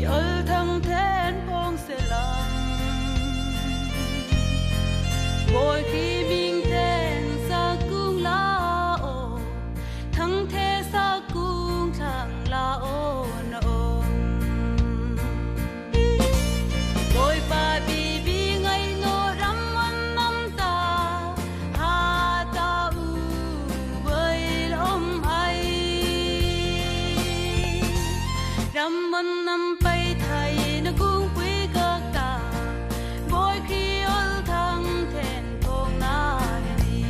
ol thăng thén phong sẽ lặng bồi khi mình thén sa cung la ô thăng thế sa cung thăng la ô nôm bồi ba bi bi ngày nô ram man nam ta ha ta u với ôm ai ram man nam bay thay nó cũng quý gác ta bồi khi ol thăng thén phong na đi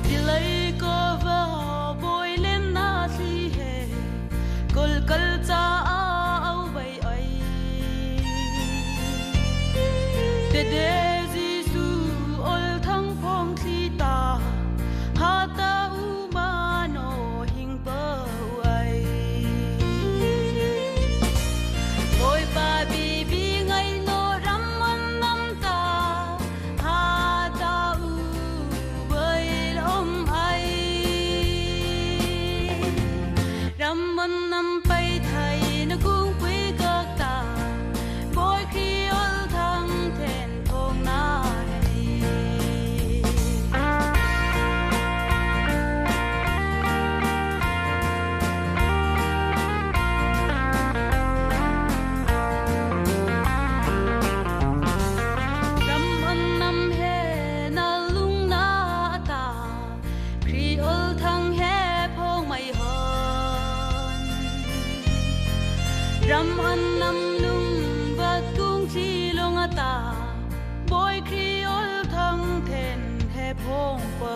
đi lấy cô vợ bồi lên na si he col col cha ao bay ai de Giêsu ol thăng phong si ta ha ta u ma no hing pa ai bồi ba bi bi ngày no ram man nam ta ha ta u với ôm ai ram man nam bay thay nó cũng quý gác ta bồi khi ol thăng thén phong na đi ram man nam he na lung na ta khi ol thăng he phong mai hon ram an nam lung và cung chi long ta bồi khi ol thăng thén he phong pa